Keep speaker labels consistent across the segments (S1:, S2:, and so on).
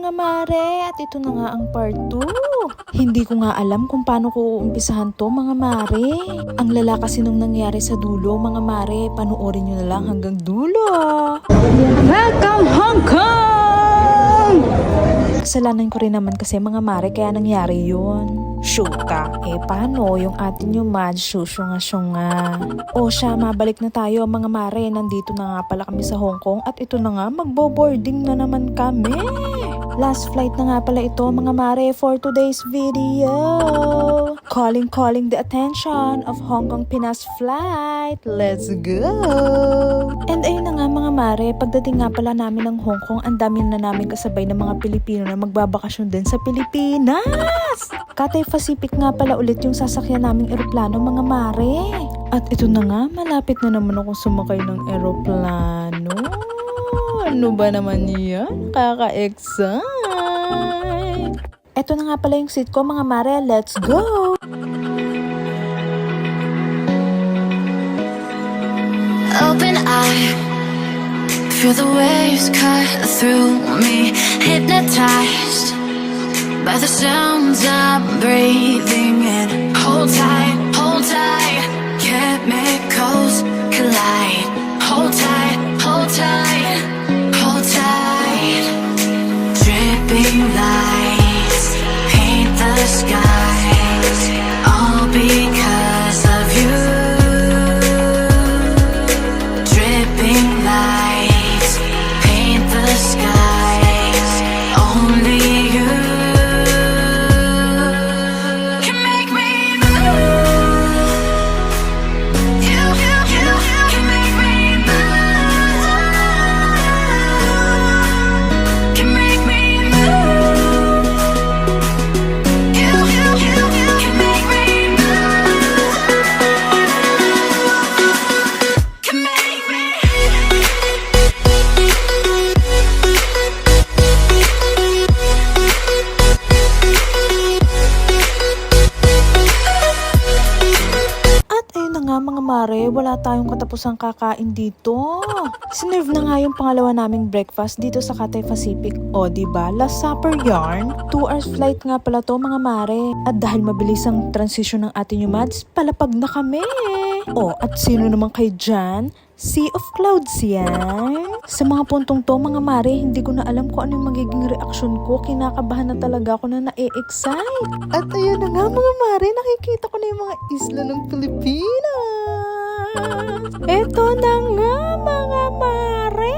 S1: mga mare, at ito na nga ang part 2. Hindi ko nga alam kung paano ko uumpisahan to mga mare. Ang lala kasi nung nangyari sa dulo mga mare, panoorin nyo na lang hanggang dulo. Welcome Hong Kong! Kasalanan ko rin naman kasi mga mare kaya nangyari yun. Shuka, paano yung atin yung mad syunga. O siya, mabalik na tayo mga mare. Nandito na nga pala kami sa Hong Kong at ito na nga, magbo-boarding na naman kami. Last flight na nga pala ito mga mare for today's video. Calling the attention of Hong Kong Pinas flight. Let's go! And ayun na nga mga mare, pagdating nga pala namin ng Hong Kong, ang dami na namin kasabay ng mga Pilipino na magbabakasyon din sa Pilipinas. Cathay Pacific nga pala ulit yung sasakyan naming eroplano mga mare. At ito na nga, malapit na naman ako sumakay ng eroplano. Ano ba naman yan? Kaka-excite! Ito na nga pala yung seat ko mga mare, let's go!
S2: Open eye, feel the waves cut through me, hypnotized by the sounds I'm breathing in. Hold tight, chemicals collide. Hold tight, hold tight, hold tight. Dripping lights paint the skies, all because of you. Dripping lights paint the skies, only you can make me move. You can make me move. Can make me move. You can make me move. Can make me.
S1: At ayun na nga mga mare, wala tayong katapusang kakain dito. Sinerve na nga yung pangalawa naming breakfast dito sa Cathay Pacific. O diba, last supper yarn. 2 hours flight nga pala to mga mare. At dahil mabilis ang transition ng atin yung mads, palapag na kami. O, at sino naman kay dyan? Sea of Clouds yan. Sa mga puntong to mga mare, hindi ko na alam kung ano yung magiging reaksyon ko. Kinakabahan na talaga ako na na-excite. At ayun na nga mga mare, nakikita ko na yung mga isla ng Pilipinas. Eto na nga mga mare.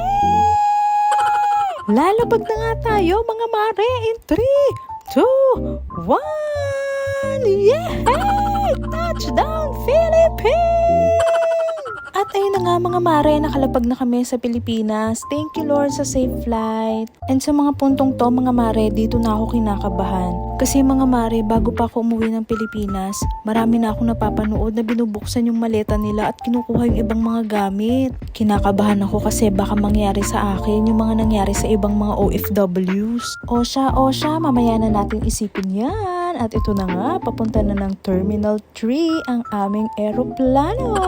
S1: Lalabag na nga tayo mga mare in 3, 2, 1. Yay! Touchdown Philippines! At ayun na nga mga mare, nakalapag na kami sa Pilipinas. Thank you Lord sa safe flight. And sa mga puntong to mga mare, dito na ako kinakabahan. Kasi mga mare, bago pa ako umuwi ng Pilipinas, marami na akong napapanood na binubuksan yung maleta nila at kinukuha yung ibang mga gamit. Kinakabahan ako kasi baka mangyari sa akin yung mga nangyari sa ibang mga OFWs. O siya, mamaya na natin isipin yan. At ito na nga, papunta na ng Terminal 3 ang aming eroplano.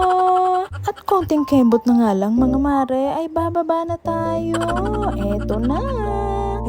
S1: At konting kembot na nga lang mga mare, ay bababa na tayo. Eto na.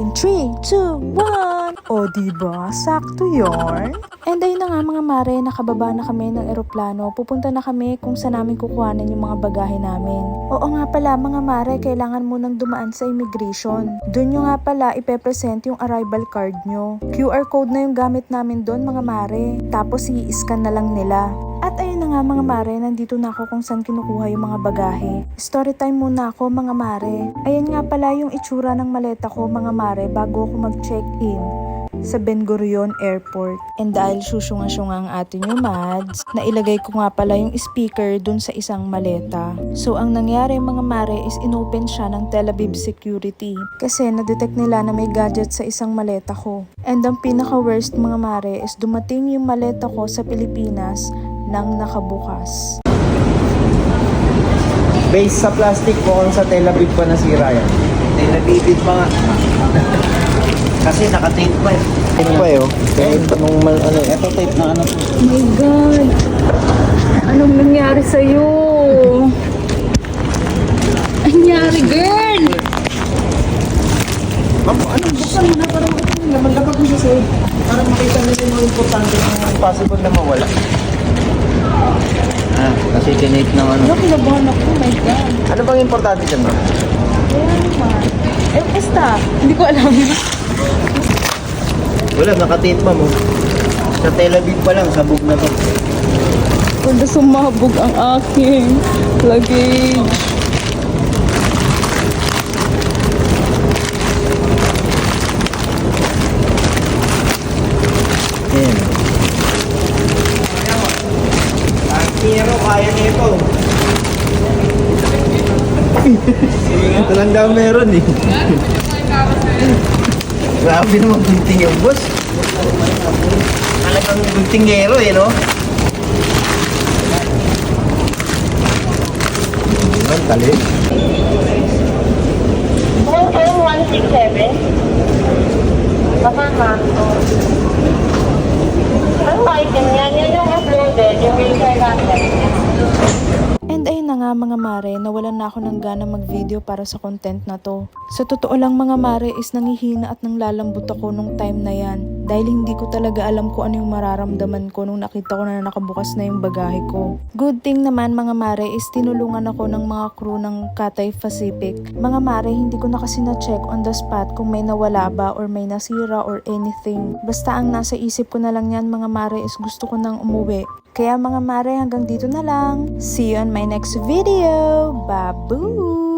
S1: In 3, 2, 1. O diba, sakto yarn? And ayun na nga mga mare, nakababa na kami ng eroplano. Pupunta na kami kung saan namin kukuhanan yung mga bagahe namin. Oo nga pala mga mare, kailangan munang dumaan sa immigration. Doon nyo nga pala ipepresent yung arrival card nyo. QR code na yung gamit namin doon mga mare. Tapos i-scan na lang nila. At ayun na nga mga mare, nandito na ako kung saan kinukuha yung mga bagahe. Story time muna ako mga mare. Ayan nga pala yung itsura ng maleta ko mga mare bago ako mag-check-in sa Ben Gurion Airport. And dahil susunga-sunga ang atin yung mads, nailagay ko nga pala yung speaker dun sa isang maleta. So ang nangyari mga mare is inopen siya ng Tel Aviv security kasi na-detect nila na may gadget sa isang maleta ko. And ang pinaka-worst mga mare is dumating yung maleta ko sa Pilipinas nang nakabukas.
S3: Base sa plastic po kung sa Tel Aviv pa nasira yan. Tel Aviv pa nga. Kasi naka-tape pa eh. Tape pa eh oh. Ito tape na ano.
S1: Oh my God! Anong nangyari sa'yo? Nangyari girl!
S3: Ma'am, anong buksan mo na para ano.
S1: Yung kinabahan ako, oh my God.
S3: Ano bang importante dyan, ma'am?
S1: Kaya naman. Eh, basta. Hindi ko alam.
S3: Wala, nakatape pa mo. Sa Tel Aviv pa lang, sabog na to.
S1: Kundi sumabog ang aking luggage.
S3: Ayan. Pero kaya nito. Ito lang daw meron eh. Grabe naman gunting yung boss. Talagang guntingero eh, no? Ang talim.
S4: Hotel 167. Baka nga. Ang item yan, yun yung uploaded, yung research natin.
S1: And ayun na nga mga mare, nawalan na ako ng gana mag-video para sa content na to. Sa totoo lang mga mare is nangihina at nanglalambot ako nung time na yan. Dahil hindi ko talaga alam kung ano yung mararamdaman ko nung nakita ko na nakabukas na yung bagahe ko. Good thing naman mga mare is tinulungan ako ng mga crew ng Cathay Pacific. Mga mare, hindi ko na kasi na-check on the spot kung may nawala ba or may nasira or anything. Basta ang nasa isip ko na lang yan mga mare is gusto ko nang umuwi. Kaya mga mare, hanggang dito na lang. See you on my next video. Babu!